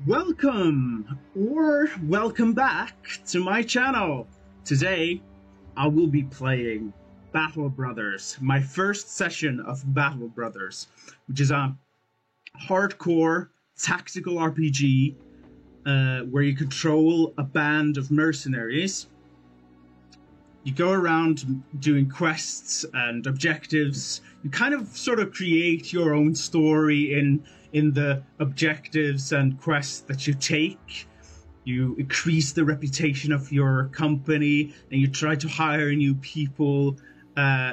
Welcome or welcome back to my channel. Today I will be playing Battle Brothers, my first session of Battle Brothers, which is a hardcore tactical RPG where you control a band of mercenaries. You go around doing quests and objectives. You kind of sort of create your own story in the objectives and quests that you take. You increase the reputation of your company, and you try to hire new people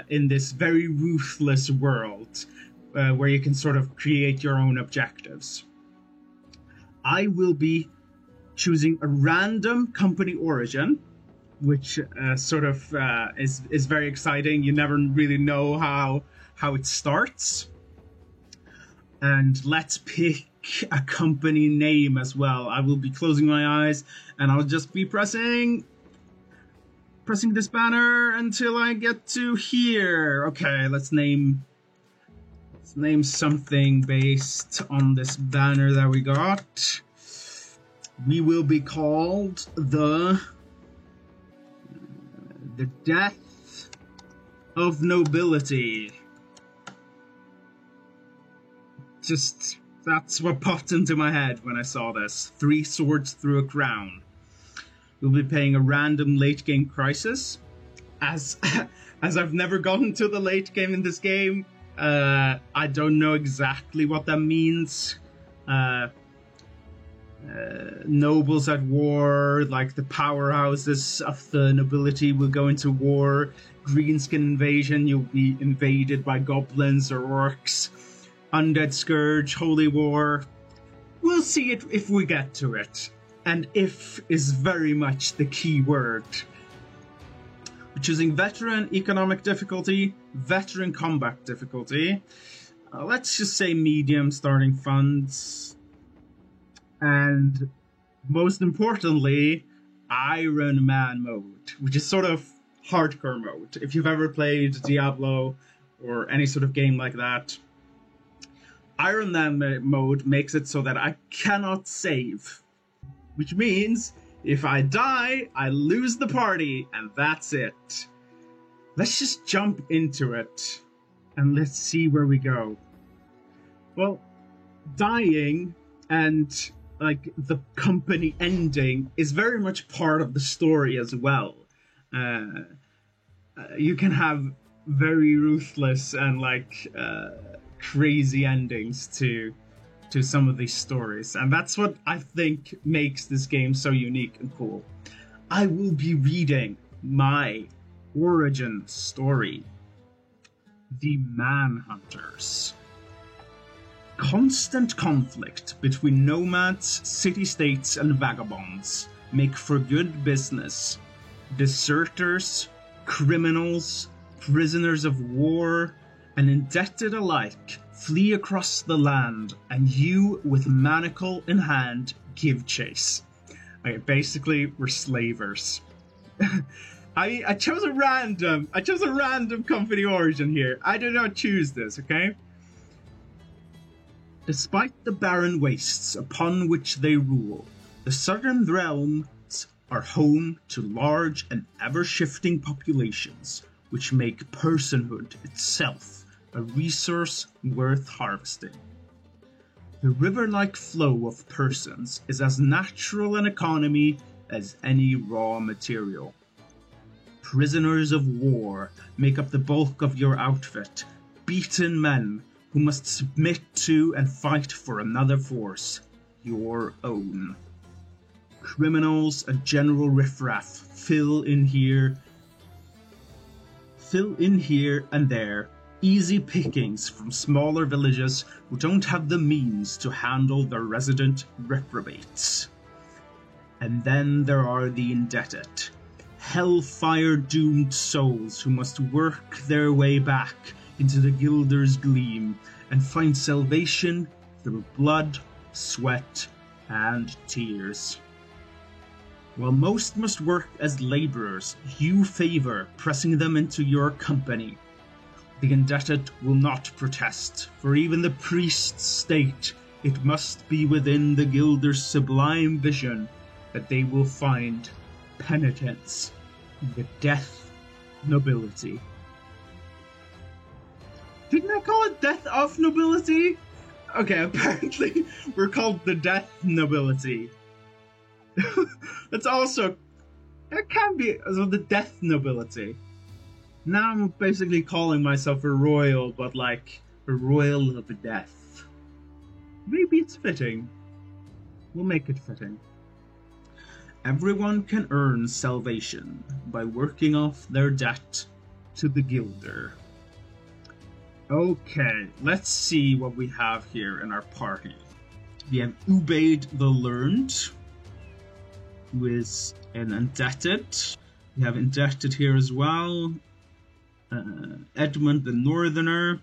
in this very ruthless world where you can sort of create your own objectives. I will be choosing a random company origin, which is very exciting. You never really know how it starts. And let's pick a company name as well. I will be closing my eyes and I'll just be pressing this banner until I get to here. Okay, let's name something based on this banner that we got. We will be called the Death of Nobility. That's what popped into my head when I saw this. 3 swords through a crown. We'll be playing a random late game crisis. As I've never gotten to the late game in this game, I don't know exactly what that means. Nobles at war, like the powerhouses of the nobility will go into war. Greenskin invasion, you'll be invaded by goblins or orcs. Undead Scourge, Holy War. We'll see it if we get to it. And if is very much the key word. We're choosing veteran economic difficulty, veteran combat difficulty. Let's just say medium starting funds. And most importantly, Iron Man mode, which is sort of hardcore mode. If you've ever played Diablo or any sort of game like that, Iron Man mode makes it so that I cannot save, which means if I die, I lose the party, and that's it. Let's just jump into it, and let's see where we go. Well, dying and like the company ending is very much part of the story as well. You can have very ruthless and crazy endings to some of these stories, and that's what I think makes this game so unique and cool. I will be reading my origin story. The Manhunters. Constant conflict between nomads, city-states, and vagabonds make for good business. Deserters, criminals, prisoners of war, and indebted alike flee across the land, and you, with manacle in hand, give chase. Okay, basically, we're slavers. I chose a random company origin here. I did not choose this, okay? Despite the barren wastes upon which they rule, the southern realms are home to large and ever-shifting populations, which make personhood itself a resource worth harvesting. The river-like flow of persons is as natural an economy as any raw material. Prisoners of war make up the bulk of your outfit, beaten men who must submit to and fight for another force, your own. Criminals and general riffraff fill in here and there, easy pickings from smaller villages who don't have the means to handle their resident reprobates. And then there are the indebted, hellfire-doomed souls who must work their way back into the Gilder's Gleam and find salvation through blood, sweat, and tears. While most must work as laborers, you favor pressing them into your company. The indebted will not protest, for even the priests state It must be within the Guilder's sublime vision that they will find penitence in the death nobility. Didn't I call it death of nobility? Okay, apparently we're called the death nobility. That's also, it can be the death nobility. Now I'm basically calling myself a royal, but like a royal of death. Maybe it's fitting. We'll make it fitting. Everyone can earn salvation by working off their debt to the Guilder. Okay, let's see what we have here in our party. We have Ubaid the Learned, who is an indebted. We have indebted here as well. Edmund the Northerner.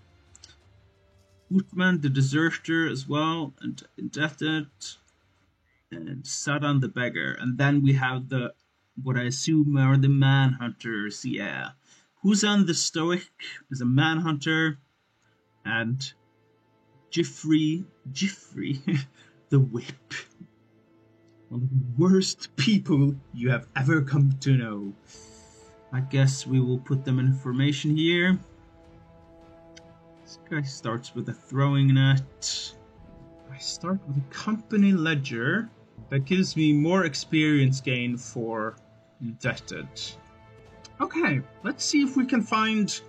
Utman the Deserter as well, and indebted. And Sadan the Beggar. And then we have the, what I assume are the Manhunters, yeah. Huzan the Stoic is a Manhunter. And Jiffrey the Whip. One of the worst people you have ever come to know. I guess we will put them in formation here. This guy starts with a throwing net. I start with a company ledger. That gives me more experience gain for indebted. Okay, let's see if we can find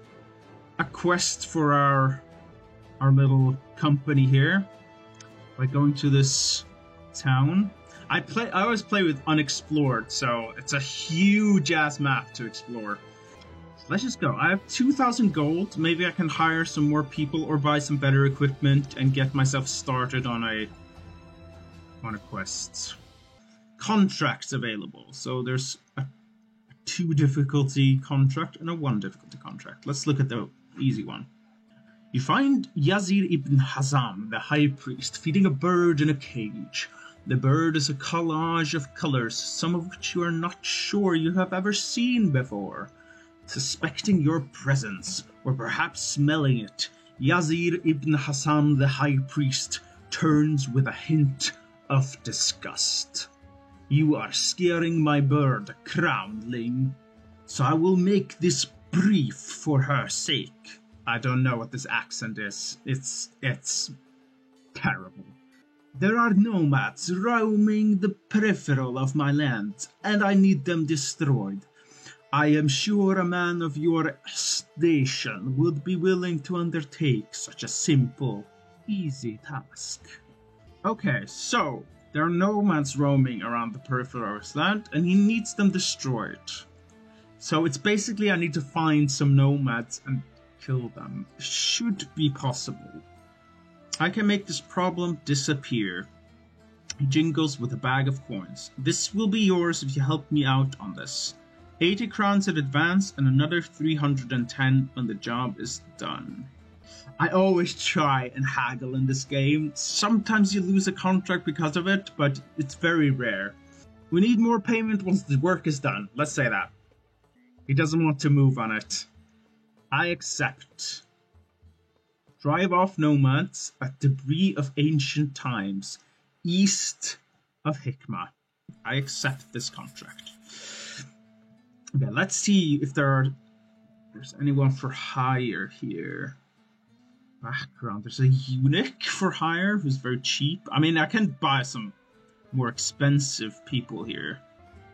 a quest for our little company here by going to this town. I always play with unexplored, so it's a huge ass map to explore. So let's just go. I have 2,000 gold. Maybe I can hire some more people or buy some better equipment and get myself started on a quest. Contracts available. So there's a 2 difficulty contract and a 1 difficulty contract. Let's look at the easy one. You find Yazir ibn Hazam, the high priest, feeding a bird in a cage. The bird is a collage of colors, some of which you are not sure you have ever seen before. Suspecting your presence, or perhaps smelling it, Yazir ibn Hazam, the high priest, turns with a hint of disgust. You are scaring my bird, Crownling, so I will make this brief for her sake. I don't know what this accent is. It's terrible. There are nomads roaming the peripheral of my land, and I need them destroyed. I am sure a man of your station would be willing to undertake such a simple, easy task. Okay, so there are nomads roaming around the peripheral of his land, and he needs them destroyed. So it's basically I need to find some nomads and kill them. Should be possible. I can make this problem disappear. He jingles with a bag of coins. This will be yours if you help me out on this. 80 crowns in advance and another 310 when the job is done. I always try and haggle in this game. Sometimes you lose a contract because of it, but it's very rare. We need more payment once the work is done. Let's say that. He doesn't want to move on it. I accept. Drive off nomads at debris of ancient times, east of Hikmah. I accept this contract. Okay, let's see if there's anyone for hire here. Background. There's a eunuch for hire who's very cheap. I mean, I can buy some more expensive people here,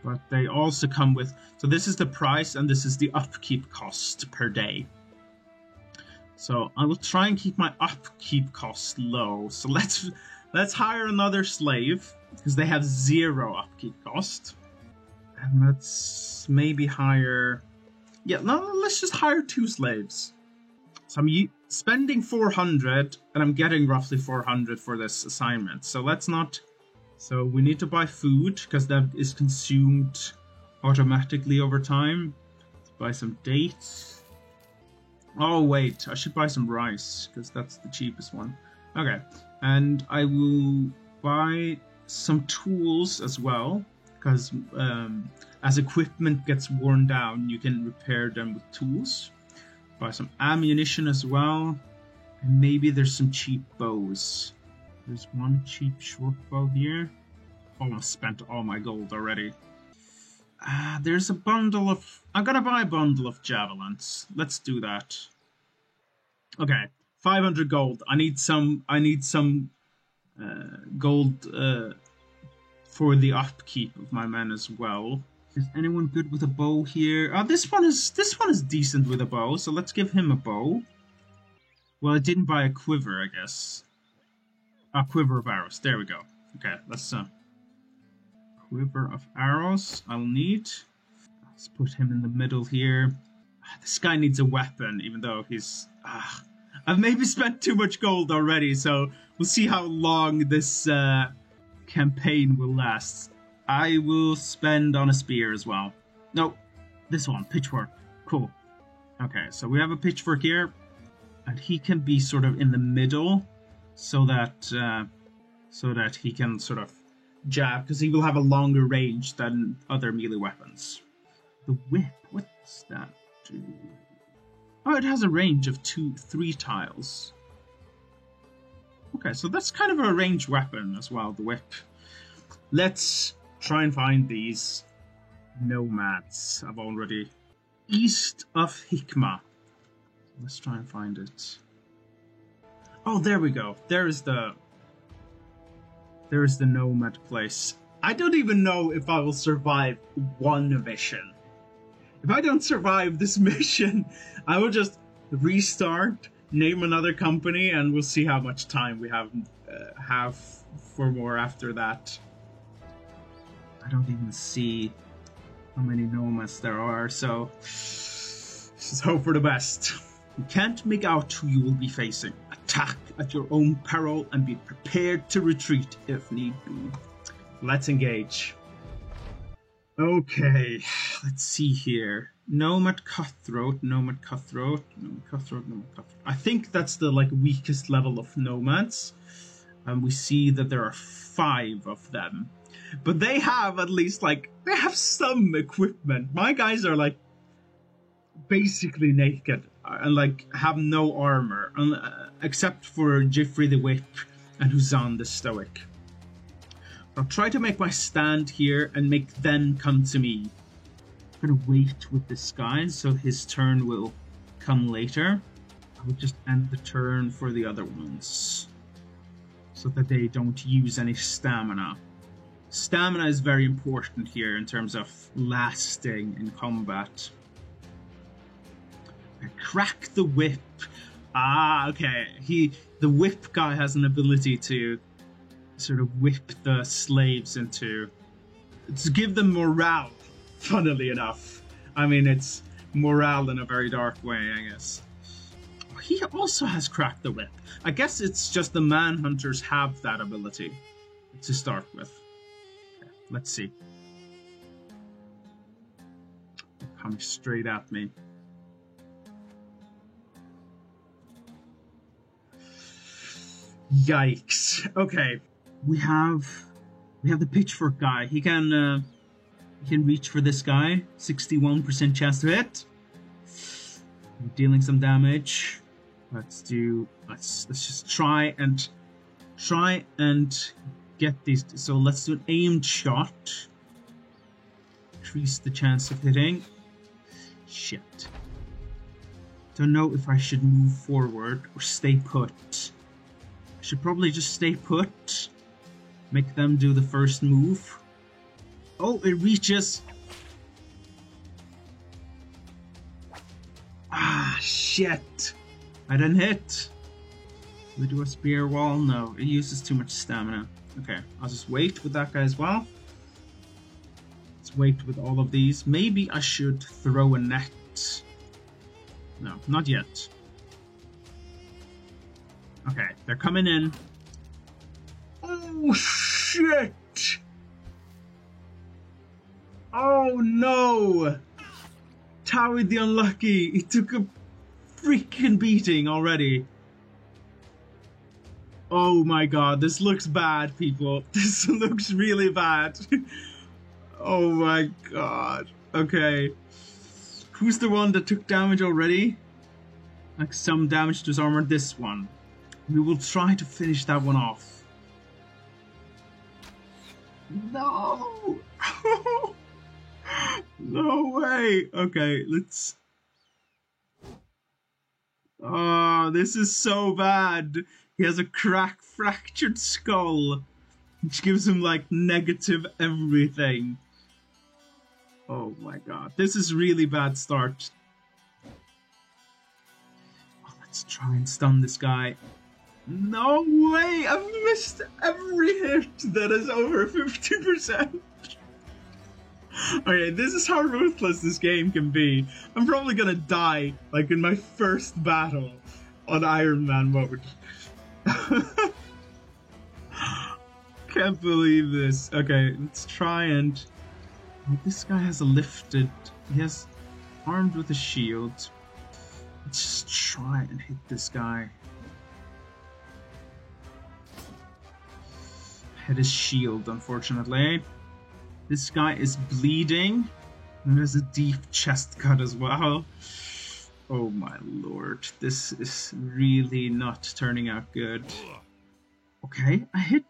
but they also come with. So this is the price, and this is the upkeep cost per day. So I will try and keep my upkeep cost low. So let's hire another slave because they have 0 upkeep cost, and let's maybe hire. Yeah, no, let's just hire 2 slaves. So I'm spending 400, and I'm getting roughly 400 for this assignment. So let's not. So we need to buy food because that is consumed automatically over time. Let's buy some dates. Oh wait, I should buy some rice because that's the cheapest one. Okay, and I will buy some tools as well because as equipment gets worn down, you can repair them with tools. Buy some ammunition as well, and maybe there's some cheap bows. There's one cheap short bow here. Almost spent all my gold already. There's a bundle of... I'm gonna buy a bundle of javelins. Let's do that. Okay, 500 gold. I need some gold for the upkeep of my men as well. Is anyone good with a bow here? Oh, this one is decent with a bow, so let's give him a bow. Well, I didn't buy a quiver, I guess. A quiver of arrows. There we go. Okay, let's quiver of arrows I'll need. Let's put him in the middle here. This guy needs a weapon, even though he's... I've maybe spent too much gold already, so we'll see how long this campaign will last. I will spend on a spear as well. No, this one, pitchfork. Cool. Okay, so we have a pitchfork here, and he can be sort of in the middle, so that he can sort of jab, because he will have a longer range than other melee weapons. The whip, what's that do? Oh, it has a range of 3 tiles. Okay, so that's kind of a ranged weapon as well, the whip. Let's try and find these nomads. I've already... East of Hikma. Let's try and find it. Oh, there we go. There's the nomad place. I don't even know if I will survive one mission. If I don't survive this mission, I will just restart, name another company, and we'll see how much time we have for more after that. I don't even see how many nomads there are, so just hope for the best. You can't make out who you will be facing. Attack at your own peril and be prepared to retreat if need be. Let's engage. Okay, let's see here. Nomad Cutthroat, Nomad Cutthroat, Nomad Cutthroat, Nomad Cutthroat. I think that's the weakest level of nomads. And we see that there are 5 of them. But they have at least they have some equipment. My guys are basically naked and have no armor, except for Jifri the Whip and Huzan the Stoic. I'll try to make my stand here and make them come to me. I'm gonna wait with this guy so his turn will come later. I will just end the turn for the other ones so that they don't use any stamina. Stamina is very important here in terms of lasting in combat. I crack the whip. Ah, okay. The whip guy has an ability to sort of whip the slaves to give them morale, funnily enough. I mean, it's morale in a very dark way, I guess. He also has cracked the whip. I guess it's just the manhunters have that ability to start with. Okay, let's see. They're coming straight at me. Yikes. Okay. We have the pitchfork guy. He can reach for this guy. 61% chance to hit. I'm dealing some damage. Let's just try and get these. So let's do an aimed shot. Increase the chance of hitting. Shit. Don't know if I should move forward or stay put. I should probably just stay put. Make them do the first move. Oh, it reaches. Ah, shit. I didn't hit. Do we do a spear wall? No, it uses too much stamina. Okay, I'll just wait with that guy as well. Let's wait with all of these. Maybe I should throw a net. No, not yet. Okay, they're coming in. Oh, shit! Oh, no! Tawi the Unlucky, he took a freaking beating already. Oh my god, this looks bad, people. This looks really bad. Oh my god. Okay. Who's the one that took damage already? Like some damage to his armor? This one. We will try to finish that one off. No! No way! Okay, let's... Oh, this is so bad. He has a fractured skull, which gives him, like, negative everything. Oh my god. This is really bad start. Oh, let's try and stun this guy. No way! I've missed every hit that is over 50%. Okay, this is how ruthless this game can be. I'm probably gonna die, like, in my first battle on Iron Man mode. Can't believe this. Okay, let's try and... Oh, this guy has a lifted... He has... Armed with a shield. Let's just try and hit this guy. Hit his shield, unfortunately. This guy is bleeding. And there's a deep chest cut as well. Oh my lord. This is really not turning out good. Okay, I hit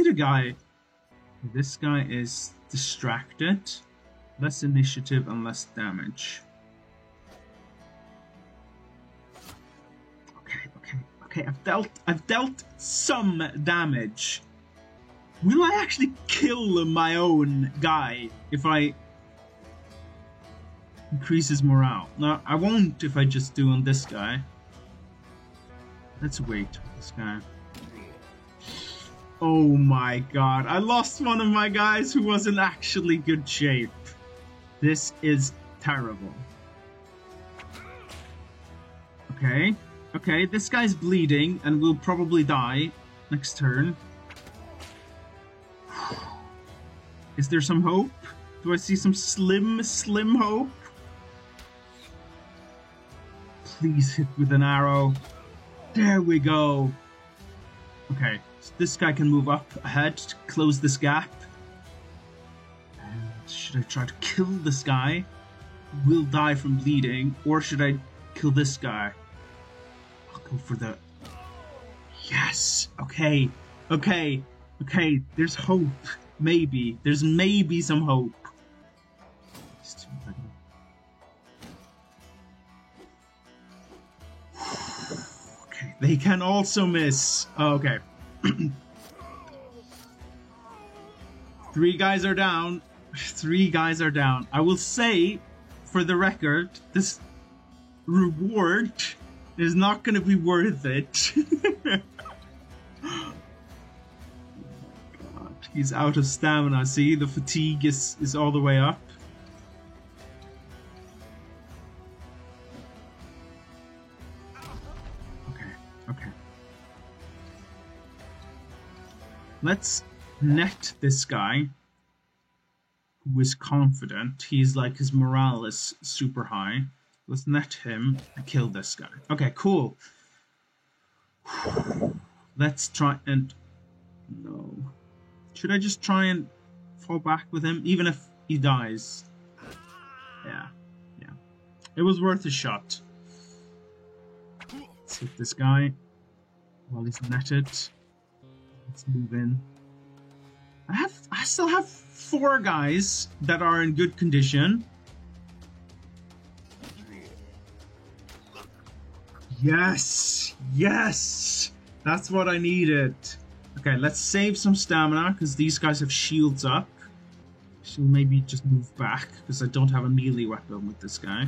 a guy. This guy is distracted. Less initiative and less damage. Okay, I've dealt some damage. Will I actually kill my own guy if I increase his morale? No, I won't if I just do on this guy. Let's wait for this guy. Oh my god, I lost one of my guys who was in actually good shape. This is terrible. Okay, this guy's bleeding and will probably die next turn. Is there some hope? Do I see some slim hope? Please hit with an arrow. There we go. Okay, so this guy can move up ahead to close this gap. And should I try to kill this guy? He will die from bleeding. Or should I kill this guy? I'll go for the... Yes! Okay. There's hope. Maybe. There's maybe some hope. Okay, they can also miss. Oh, okay. 3 guys are down. 3 guys are down. I will say, for the record, this reward is not going to be worth it. He's out of stamina, see? The fatigue is all the way up. Okay. Let's net this guy, who is confident. He's like, his morale is super high. Let's net him and kill this guy. Okay, cool. Let's try and... No. Should I just try and fall back with him, even if he dies? Yeah. It was worth a shot. Let's hit this guy while he's netted. Let's move in. I still have 4 guys that are in good condition. Yes! That's what I needed. Okay, let's save some stamina, because these guys have shields up. So maybe just move back, because I don't have a melee weapon with this guy.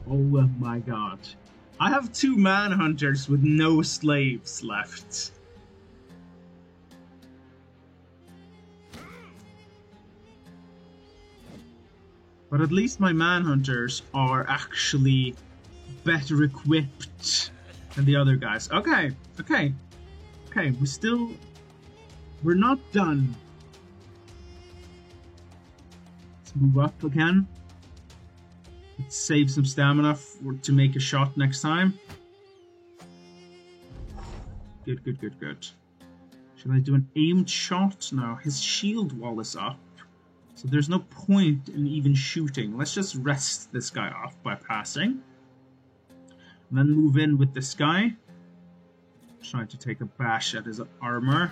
Oh my god. I have 2 manhunters with no slaves left. But at least my manhunters are actually better equipped than the other guys. Okay, we're not done. Let's move up again. Let's save some stamina to make a shot next time. Good. Should I do an aimed shot? No, his shield wall is up. So there's no point in even shooting. Let's just rest this guy off by passing. And then move in with this guy. Trying to take a bash at his armor.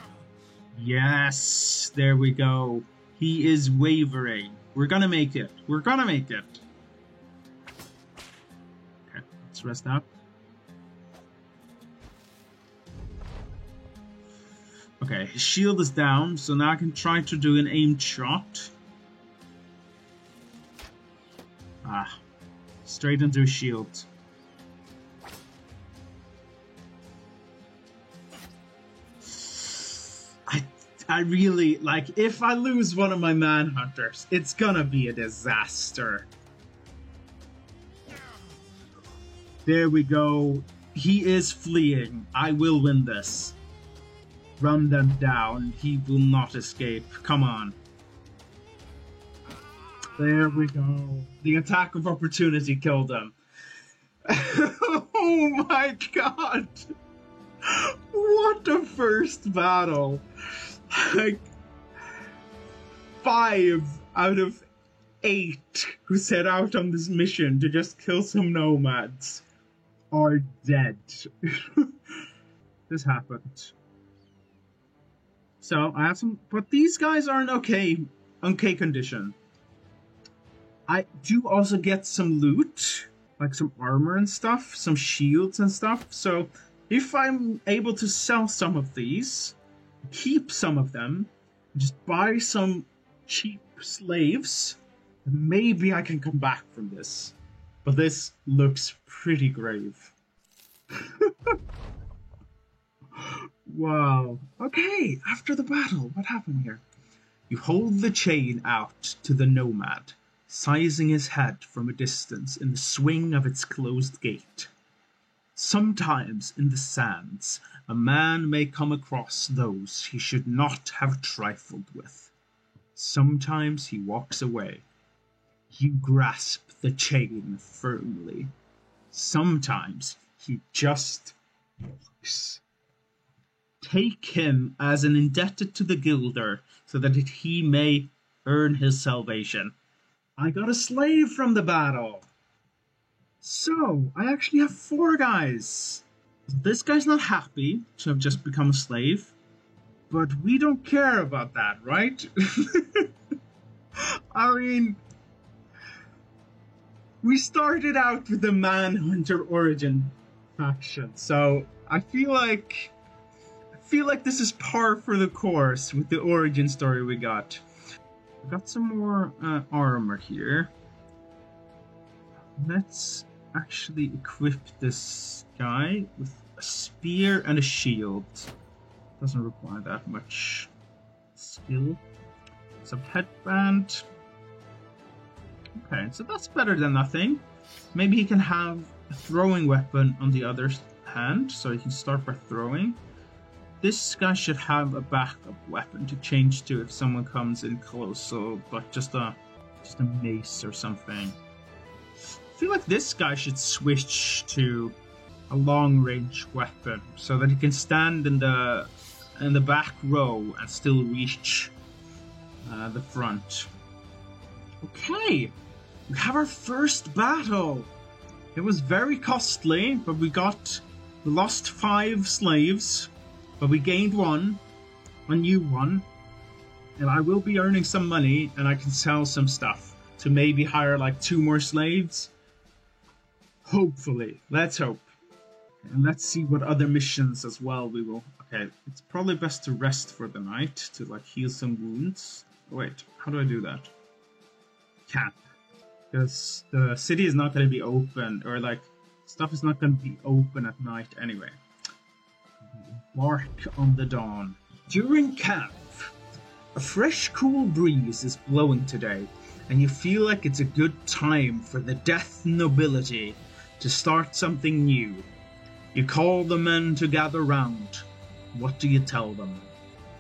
Yes, there we go. He is wavering. We're gonna make it. We're gonna make it. Okay, let's rest up. Okay, his shield is down, so now I can try to do an aimed shot. Ah, straight into his shield. I really, like, if I lose one of my manhunters, it's gonna be a disaster. There we go. He is fleeing. I will win this. Run them down. He will not escape. Come on. There we go. The attack of opportunity killed him. Oh my god. What a first battle. Like, 5 out of 8 who set out on this mission to just kill some nomads are dead. This happened. So I have some, but these guys are in okay condition. I do also get some loot, like some armor and stuff, some shields and stuff. So if I'm able to sell some of these, keep some of them, just buy some cheap slaves, maybe I can come back from this. But this looks pretty grave. Wow. Okay, after the battle, what happened here? You hold the chain out to the nomad, sizing his head from a distance in the swing of its closed gate. Sometimes in the sands, a man may come across those he should not have trifled with. Sometimes he walks away. You grasp the chain firmly. Sometimes he just walks. Take him as an indebted to the Gilder, so that he may earn his salvation. I got a slave from the battle. So, I actually have 4 guys. This guy's not happy to have just become a slave, but we don't care about that, right? I mean, we started out with the Manhunter origin faction, so I feel like this is par for the course with the origin story we got. We got some more armor here. Let's actually equip this guy with a spear and a shield. Doesn't require that much skill. Some headband. Okay, so that's better than nothing. Maybe he can have a throwing weapon on the other hand, so he can start by throwing. This guy should have a backup weapon to change to if someone comes in close, so like just a mace or something. I feel like this guy should switch to a long-range weapon so that he can stand in the back row and still reach the front. Okay, we have our first battle. It was very costly, but we lost 5 slaves, but we gained a new one, and I will be earning some money, and I can sell some stuff to maybe hire like 2 more slaves. Hopefully, let's hope. And let's see what other missions as well we will. Okay, it's probably best to rest for the night to like heal some wounds. Oh, wait, how do I do that? Camp. Because the city is not going to be open, or like stuff is not going to be open at night anyway. Embark on the dawn. During camp, a fresh cool breeze is blowing today, and you feel like it's a good time for the death nobility to start something new. You call the men to gather round. What do you tell them?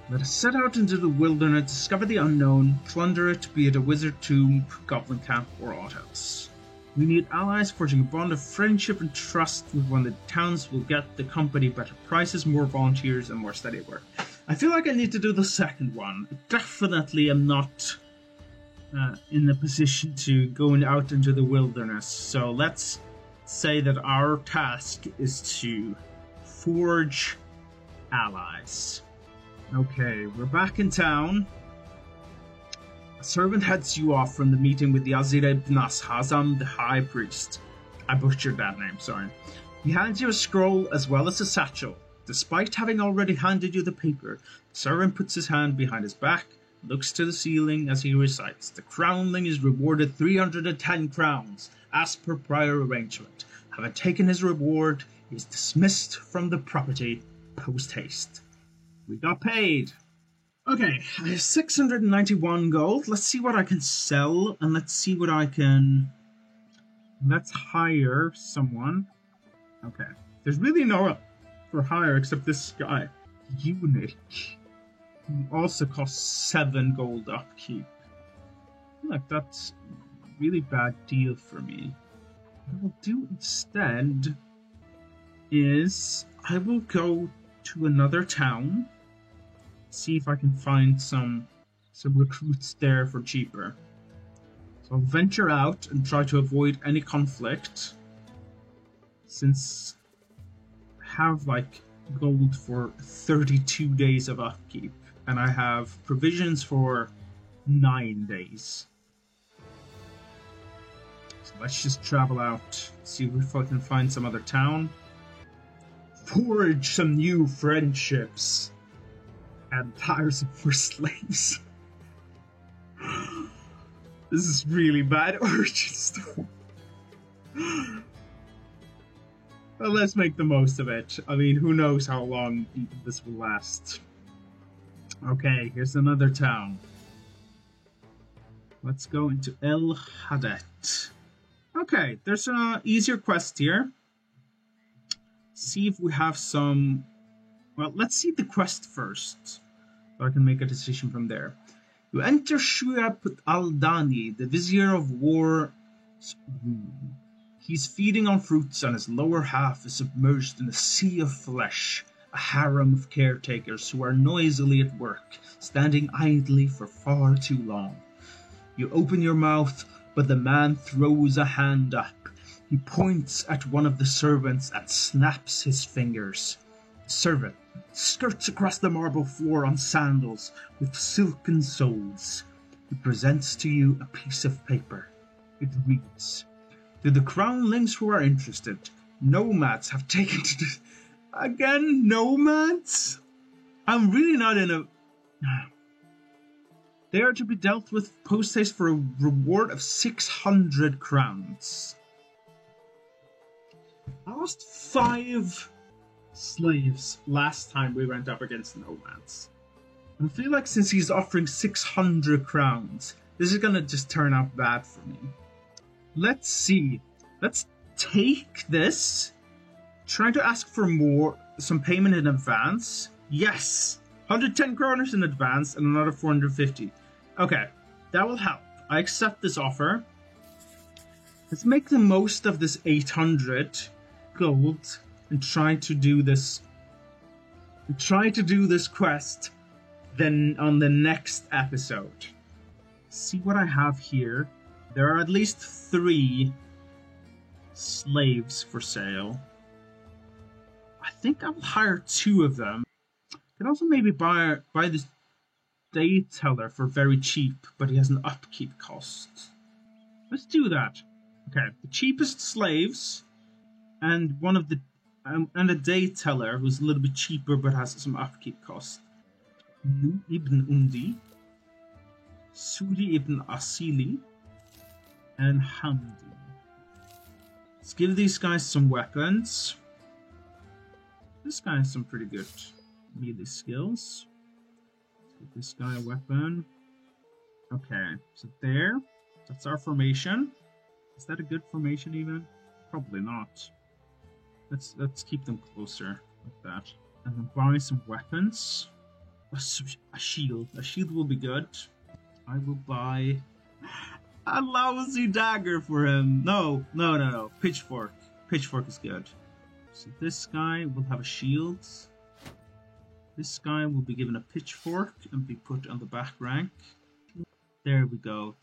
Let us set out into the wilderness, discover the unknown, plunder it, be it a wizard tomb, goblin camp, or aught else. We need allies, forging a bond of friendship and trust with one of the towns will get the company better prices, more volunteers, and more steady work. I feel like I need to do the second one. I definitely am not in a position to go out into the wilderness, so let's say that our task is to forge allies. Okay, we're back in town. A servant heads you off from the meeting with the Azir ibn Hazam, the High Priest. I butchered that name, sorry. He hands you a scroll as well as a satchel. Despite having already handed you the paper, the servant puts his hand behind his back, looks to the ceiling as he recites. The crownling is rewarded 310 crowns, as per prior arrangement. Having taken his reward, he is dismissed from the property post-haste. We got paid. Okay, I have 691 gold. Let's see what I can sell, and let's see what I can... Let's hire someone. Okay, there's really no for hire except this guy. Eunuch. He also costs 7 gold upkeep. I feel like that's a really bad deal for me. What I will do instead is I will go to another town, see if I can find some recruits there for cheaper. So I'll venture out and try to avoid any conflict, since I have like gold for 32 days of upkeep, and I have provisions for 9 days. So let's just travel out, see if I can find some other town, forge some new friendships, and hire some more slaves. This is really bad origin story. Well, let's make the most of it. I mean, who knows how long this will last. Okay, here's another town. Let's go into El Hadet. Okay, there's an easier quest here. See if we have some... Well, let's see the quest first, so I can make a decision from there. You enter Shu'ab al-Dani, the Vizier of War's room. He's feeding on fruits and his lower half is submerged in a sea of flesh, a harem of caretakers who are noisily at work, standing idly for far too long. You open your mouth, but the man throws a hand up. He points at one of the servants and snaps his fingers. The servant skirts across the marble floor on sandals with silken soles. He presents to you a piece of paper. It reads, "To the crownlings who are interested, nomads have taken to the..." Again, nomads? I'm really not in a... They are to be dealt with post-haste for a reward of 600 crowns. I lost 5 slaves last time we went up against nomads. I feel like since he's offering 600 crowns, this is gonna just turn out bad for me. Let's see. Let's take this. Trying to ask for some payment in advance. Yes! 110 kroners in advance and another 450. Okay, that will help. I accept this offer. Let's make the most of this 800 gold and try to do this quest then on the next episode. See what I have here. There are at least 3 slaves for sale. I think I'll hire 2 of them. I can also maybe buy this day teller for very cheap, but he has an upkeep cost. Let's do that. Okay, the cheapest slaves and one of the and a day teller who's a little bit cheaper but has some upkeep cost. Nu ibn Undi, Suri ibn Asili, and Hamdi. Let's give these guys some weapons. This guy has some pretty good melee skills. Let's give this guy a weapon. Okay, so that's our formation. Is that a good formation even? Probably not. Let's keep them closer like that. And then buy some weapons. A shield. A shield will be good. I will buy a lousy dagger for him. No. Pitchfork. Pitchfork is good. So this guy will have a shield. This guy will be given a pitchfork and be put on the back rank. There we go.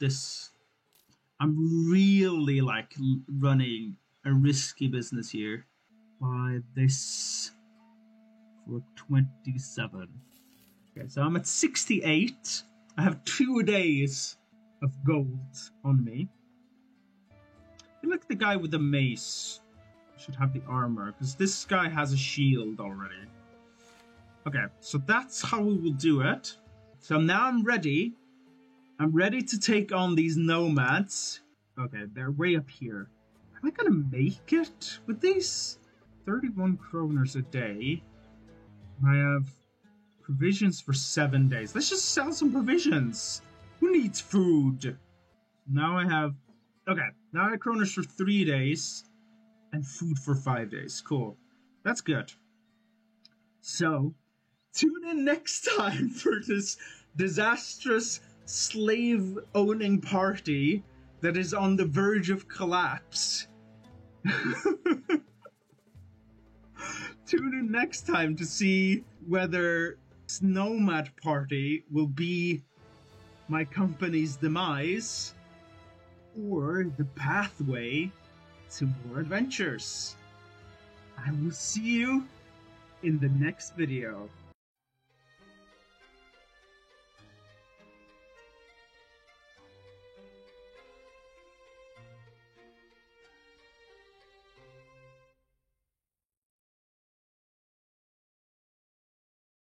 I'm really like running a risky business here. Buy this for 27. Okay, so I'm at 68. I have 2 days of gold on me. I feel like the guy with the mace should have the armor, because this guy has a shield already. Okay, so that's how we will do it. So now I'm ready. I'm ready to take on these nomads. Okay, they're way up here. Am I gonna make it with these? 31 kroners a day. I have provisions for 7 days. Let's just sell some provisions. Who needs food? Now I have... Okay, now I have kroners for 3 days. And food for 5 days. Cool. That's good. So, tune in next time for this disastrous slave-owning party that is on the verge of collapse. Tune in next time to see whether this nomad party will be my company's demise or the pathway to more adventures. I will see you in the next video.